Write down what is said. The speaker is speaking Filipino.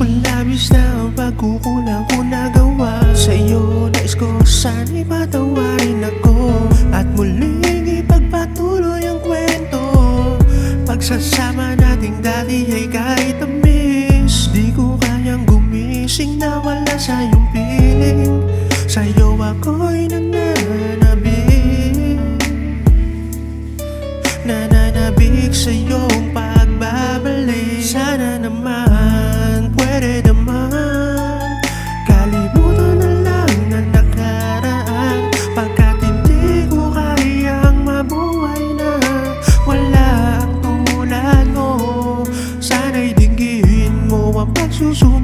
Kung labis na ang pagkukulang ko nagawa sa'yo, nais ko sana'y patawarin ako at muling ipagpatuloy ang kwento. Pagsasama nating dati ay kahit tamis, di ko kayang gumising na wala sa'yong piling. Sa'yo ako'y nananabik, nananabik sa'yong pagbabalik. Sana naman, pwede naman, kalimutan na lang ang nakaraan, pagkat hindi ko kayang mabuhay na wala ang tulad mo. Sana'y dinggin mo ang pagsusunod